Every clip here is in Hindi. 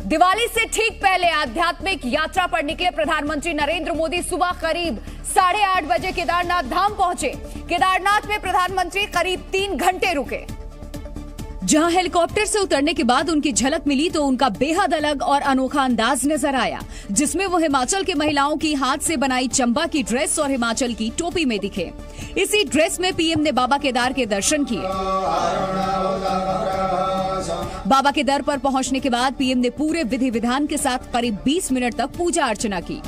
दिवाली से ठीक पहले आध्यात्मिक यात्रा पर निकले प्रधानमंत्री नरेंद्र मोदी सुबह करीब 8:30 बजे केदारनाथ धाम पहुंचे। केदारनाथ में प्रधानमंत्री करीब 3 घंटे रुके। जहां हेलीकॉप्टर से उतरने के बाद उनकी झलक मिली तो उनका बेहद अलग और अनोखा अंदाज नजर आया, जिसमें वो हिमाचल की महिलाओं की हाथ से बनाई चंबा की ड्रेस और हिमाचल की टोपी में दिखे। इसी ड्रेस में पीएम ने बाबा केदार के दर्शन किए। बाबा के दर पर पहुंचने के बाद पीएम ने पूरे विधि विधान के साथ करीब 20 मिनट तक पूजा अर्चना की।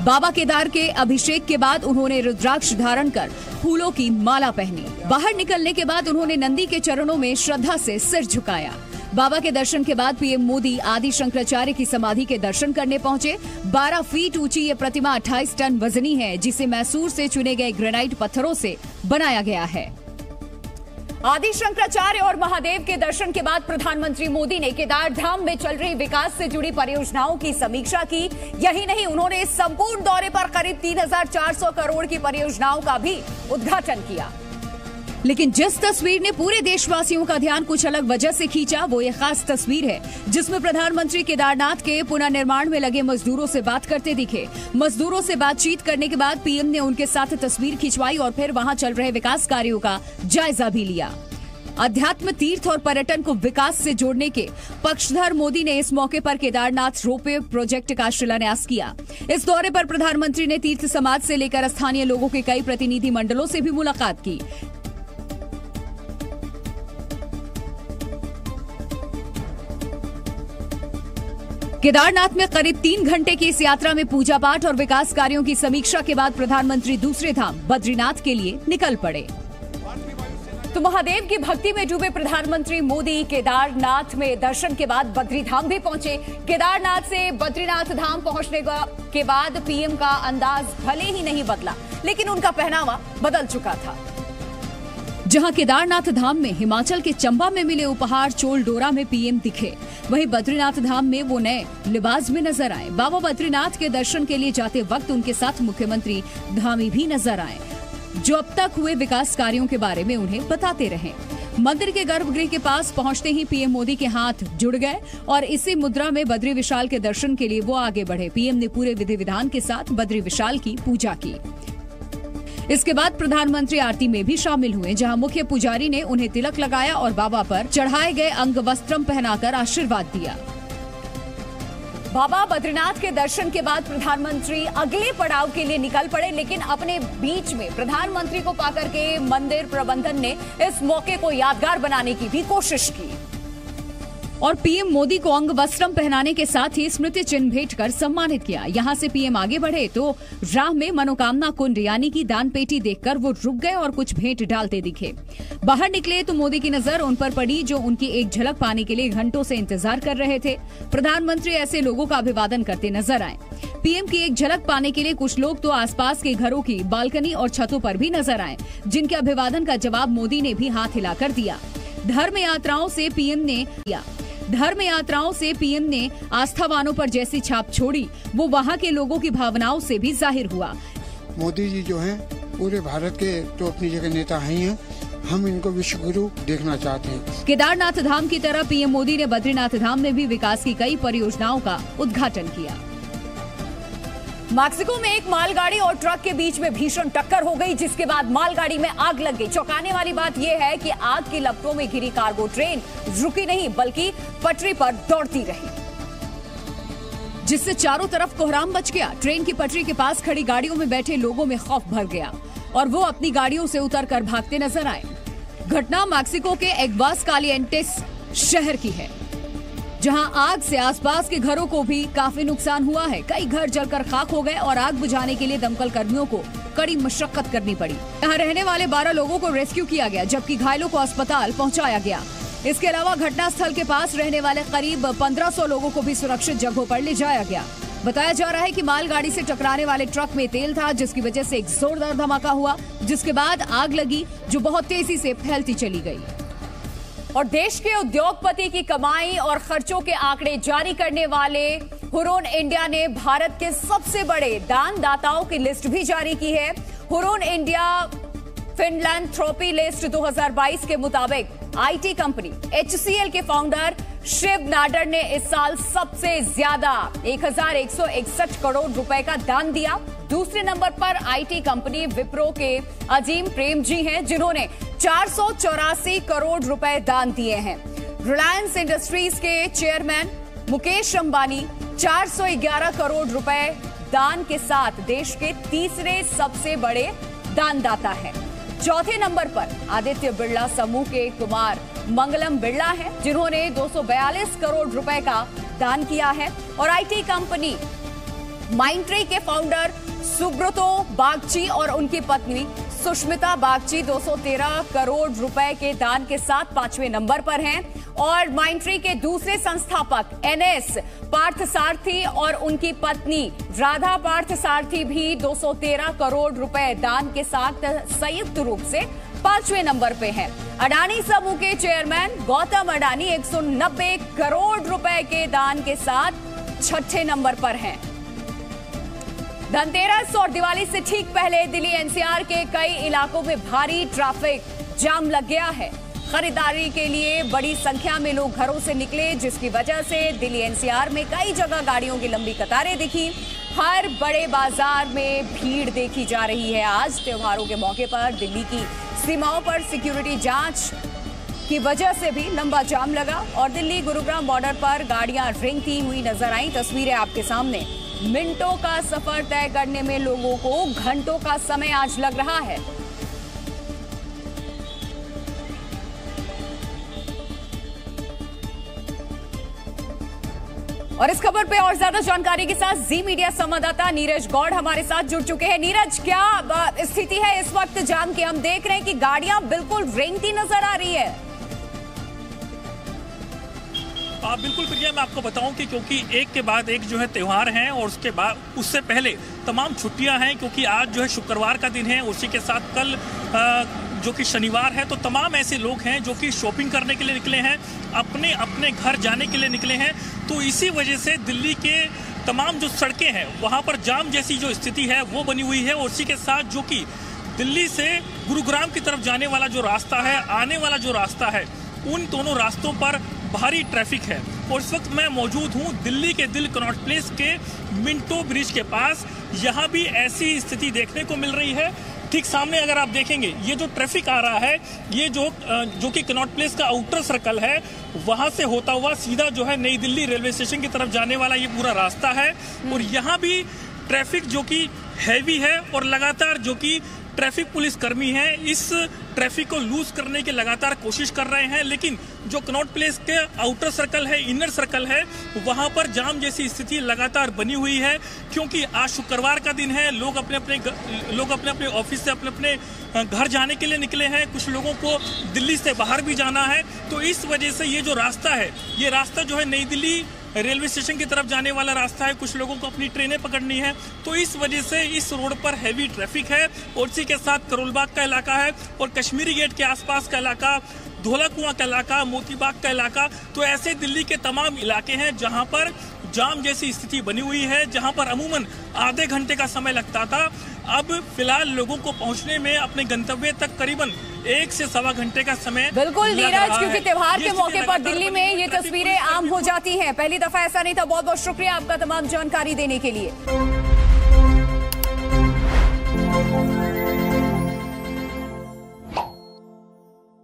बाबा केदार के अभिषेक के बाद उन्होंने रुद्राक्ष धारण कर फूलों की माला पहनी। बाहर निकलने के बाद उन्होंने नंदी के चरणों में श्रद्धा से सिर झुकाया। बाबा के दर्शन के बाद पीएम मोदी आदि शंकराचार्य की समाधि के दर्शन करने पहुंचे। 12 फीट ऊंची ये प्रतिमा 28 टन वजनी है, जिसे मैसूर से चुने गए ग्रेनाइट पत्थरों से बनाया गया है। आदि शंकराचार्य और महादेव के दर्शन के बाद प्रधानमंत्री मोदी ने केदार धाम में चल रही विकास से जुड़ी परियोजनाओं की समीक्षा की। यही नहीं, उन्होंने इस संपूर्ण दौरे पर करीब 3400 करोड़ की परियोजनाओं का भी उद्घाटन किया। लेकिन जिस तस्वीर ने पूरे देशवासियों का ध्यान कुछ अलग वजह से खींचा, वो ये खास तस्वीर है जिसमें प्रधानमंत्री केदारनाथ के पुनर्निर्माण में लगे मजदूरों से बात करते दिखे। मजदूरों से बातचीत करने के बाद पीएम ने उनके साथ तस्वीर खिंचवाई और फिर वहां चल रहे विकास कार्यों का जायजा भी लिया। अध्यात्म, तीर्थ और पर्यटन को विकास से जोड़ने के पक्षधर मोदी ने इस मौके पर केदारनाथ रोपवे प्रोजेक्ट का शिलान्यास किया। इस दौरे पर प्रधानमंत्री ने तीर्थ समाज से लेकर स्थानीय लोगों के कई प्रतिनिधि मंडलों से भी मुलाकात की। केदारनाथ में करीब 3 घंटे की इस यात्रा में पूजा पाठ और विकास कार्यों की समीक्षा के बाद प्रधानमंत्री दूसरे धाम बद्रीनाथ के लिए निकल पड़े। तो महादेव की भक्ति में डूबे प्रधानमंत्री मोदी केदारनाथ में दर्शन के बाद बद्री धाम भी पहुंचे। केदारनाथ से बद्रीनाथ धाम पहुंचने के बाद पीएम का अंदाज भले ही नहीं बदला, लेकिन उनका पहनावा बदल चुका था। जहां केदारनाथ धाम में हिमाचल के चंबा में मिले उपहार चोल डोरा में पीएम दिखे, वहीं बद्रीनाथ धाम में वो नए लिबास में नजर आए। बाबा बद्रीनाथ के दर्शन के लिए जाते वक्त उनके साथ मुख्यमंत्री धामी भी नजर आए, जो अब तक हुए विकास कार्यों के बारे में उन्हें बताते रहे। मंदिर के गर्भगृह के पास पहुंचते ही पीएम मोदी के हाथ जुड़ गए और इसी मुद्रा में बद्री विशाल के दर्शन के लिए वो आगे बढ़े। पीएम ने पूरे विधि विधान के साथ बद्री विशाल की पूजा की। इसके बाद प्रधानमंत्री आरती में भी शामिल हुए, जहां मुख्य पुजारी ने उन्हें तिलक लगाया और बाबा पर चढ़ाए गए अंग वस्त्रम पहनाकर आशीर्वाद दिया। बाबा बद्रीनाथ के दर्शन के बाद प्रधानमंत्री अगले पड़ाव के लिए निकल पड़े, लेकिन अपने बीच में प्रधानमंत्री को पाकर के मंदिर प्रबंधन ने इस मौके को यादगार बनाने की भी कोशिश की और पीएम मोदी को अंग वस्त्रम पहनाने के साथ ही स्मृति चिन्ह भेंट कर सम्मानित किया। यहां से पीएम आगे बढ़े तो राह में मनोकामना कुंड यानी कि दान पेटी देखकर वो रुक गए और कुछ भेंट डालते दिखे। बाहर निकले तो मोदी की नजर उन पर पड़ी जो उनकी एक झलक पाने के लिए घंटों से इंतजार कर रहे थे। प्रधानमंत्री ऐसे लोगों का अभिवादन करते नजर आए। पीएम की एक झलक पाने के लिए कुछ लोग तो आसपास के घरों की बालकनी और छतों पर भी नजर आए, जिनके अभिवादन का जवाब मोदी ने भी हाथ हिलाकर दिया। धर्म यात्राओं से पीएम ने आस्थावानों पर जैसी छाप छोड़ी, वो वहाँ के लोगों की भावनाओं से भी जाहिर हुआ। मोदी जी जो हैं पूरे भारत के तो अपनी जगह नेता हैं, हम इनको विश्व गुरु देखना चाहते हैं। केदारनाथ धाम की तरह पीएम मोदी ने बद्रीनाथ धाम में भी विकास की कई परियोजनाओं का उद्घाटन किया। मैक्सिको में एक मालगाड़ी और ट्रक के बीच में भीषण टक्कर हो गई, जिसके बाद मालगाड़ी में आग लग गई। चौंकाने वाली बात यह है कि आग की लपटों में घिरी कार्गो ट्रेन रुकी नहीं, बल्कि पटरी पर दौड़ती रही, जिससे चारों तरफ कोहराम मच गया। ट्रेन की पटरी के पास खड़ी गाड़ियों में बैठे लोगों में खौफ भर गया और वो अपनी गाड़ियों से उतरकर भागते नजर आए। घटना मैक्सिको के एग्वास कालिएंटेस शहर की है, जहां आग से आसपास के घरों को भी काफी नुकसान हुआ है। कई घर जलकर खाक हो गए और आग बुझाने के लिए दमकल कर्मियों को कड़ी मशक्कत करनी पड़ी। यहां रहने वाले 12 लोगों को रेस्क्यू किया गया, जबकि घायलों को अस्पताल पहुंचाया गया। इसके अलावा घटनास्थल के पास रहने वाले करीब 1500 लोगों को भी सुरक्षित जगहों पर ले जाया गया। बताया जा रहा है कि मालगाड़ी से टकराने वाले ट्रक में तेल था, जिसकी वजह से एक जोरदार धमाका हुआ, जिसके बाद आग लगी जो बहुत तेजी से फैलती चली गई। और देश के उद्योगपति की कमाई और खर्चों के आंकड़े जारी करने वाले हुरोन इंडिया ने भारत के सबसे बड़े दानदाताओं की लिस्ट भी जारी की है। हुरोन इंडिया फिनलैंथ्रोपी लिस्ट 2022 के मुताबिक आईटी कंपनी HCL के फाउंडर शिव नाडर ने इस साल सबसे ज्यादा 1161 करोड़ रुपए का दान दिया। दूसरे नंबर पर आईटी कंपनी विप्रो के अजीम प्रेम जी हैं, जिन्होंने 484 करोड़ रुपए दान दिए हैं। रिलायंस इंडस्ट्रीज के चेयरमैन मुकेश अंबानी 411 करोड़ रुपए दान के साथ देश के तीसरे सबसे बड़े दानदाता हैं। चौथे नंबर पर आदित्य बिरला समूह के कुमार मंगलम बिरला हैं, जिन्होंने 242 करोड़ रुपए का दान किया है। और आईटी कंपनी माइंडट्री के फाउंडर सुब्रतो बागची और उनकी पत्नी सुष्मिता बागची 213 करोड़ रुपए के दान के साथ 5वें नंबर पर हैं। और माइंडट्री के दूसरे संस्थापक NS पार्थसारथी और उनकी पत्नी राधा पार्थसारथी भी 213 करोड़ रुपए दान के साथ संयुक्त रूप से 5वें नंबर पे हैं। अडानी समूह के चेयरमैन गौतम अडानी 190 करोड़ रुपए के दान के साथ 6ठे नंबर पर हैं। धनतेरस और दिवाली से ठीक पहले दिल्ली NCR के कई इलाकों में भारी ट्रैफिक जाम लग गया है। खरीदारी के लिए बड़ी संख्या में लोग घरों से निकले, जिसकी वजह से दिल्ली NCR में कई जगह गाड़ियों की लंबी कतारें दिखी। हर बड़े बाजार में भीड़ देखी जा रही है। आज त्योहारों के मौके पर दिल्ली की सीमाओं पर सिक्योरिटी जांच की वजह से भी लंबा जाम लगा और दिल्ली गुरुग्राम बॉर्डर पर गाड़ियां रेंगती हुई नजर आई। तस्वीरें आपके सामने। मिनटों का सफर तय करने में लोगों को घंटों का समय आज लग रहा है। और इस खबर पे और ज्यादा जानकारी के साथ जी मीडिया संवाददाता नीरज गौड़ हमारे साथ जुड़ चुके हैं। नीरज, क्या स्थिति है इस वक्त जाम की? हम देख रहे हैं कि गाड़ियां बिल्कुल रेंगती नजर आ रही है। बिल्कुल प्रिया, मैं आपको बताऊं कि क्योंकि एक के बाद एक जो है त्योहार हैं और उसके बाद उससे पहले तमाम छुट्टियां हैं, क्योंकि आज जो है शुक्रवार का दिन है, उसी के साथ कल जो कि शनिवार है, तो तमाम ऐसे लोग हैं जो कि शॉपिंग करने के लिए निकले हैं, अपने अपने घर जाने के लिए निकले हैं। तो इसी वजह से दिल्ली के तमाम जो सड़कें हैं वहाँ पर जाम जैसी जो स्थिति है वो बनी हुई है। और उसी के साथ जो कि दिल्ली से गुरुग्राम की तरफ जाने वाला जो रास्ता है, आने वाला जो रास्ता है, उन दोनों रास्तों पर भारी ट्रैफिक है। और इस वक्त मैं मौजूद हूँ दिल्ली के दिल कनॉट प्लेस के मिंटो ब्रिज के पास। यहाँ भी ऐसी स्थिति देखने को मिल रही है। ठीक सामने अगर आप देखेंगे, ये जो ट्रैफिक आ रहा है, ये जो कि कनॉट प्लेस का आउटर सर्कल है, वहां से होता हुआ सीधा जो है नई दिल्ली रेलवे स्टेशन की तरफ जाने वाला ये पूरा रास्ता है। और यहाँ भी ट्रैफिक जो कि हैवी है और लगातार जो कि ट्रैफिक पुलिस कर्मी हैं इस ट्रैफिक को लूज करने की लगातार कोशिश कर रहे हैं। लेकिन जो कनॉट प्लेस के आउटर सर्कल है, इनर सर्कल है, वहां पर जाम जैसी स्थिति लगातार बनी हुई है, क्योंकि आज शुक्रवार का दिन है। लोग अपने अपने ऑफिस से अपने अपने घर जाने के लिए निकले हैं। कुछ लोगों को दिल्ली से बाहर भी जाना है। तो इस वजह से ये जो रास्ता है, ये रास्ता जो है नई दिल्ली रेलवे स्टेशन की तरफ जाने वाला रास्ता है। कुछ लोगों को अपनी ट्रेनें पकड़नी है, तो इस वजह से इस रोड पर हैवी ट्रैफिक है। और इसी के साथ करोलबाग का इलाका है और कश्मीरी गेट के आसपास का इलाका, धोला कुआं का इलाका, मोतीबाग का इलाका, तो ऐसे दिल्ली के तमाम इलाके हैं जहां पर जाम जैसी स्थिति बनी हुई है, जहां पर अमूमन आधे घंटे का समय लगता था। अब फिलहाल लोगों को पहुंचने में अपने गंतव्य तक करीबन 1 से सवा घंटे का समय बिल्कुल नीरज, क्योंकि त्योहार के मौके पर दिल्ली में ये तस्वीरें आम हो जाती हैं। पहली दफा ऐसा नहीं था। बहुत बहुत शुक्रिया आपका तमाम जानकारी देने के लिए।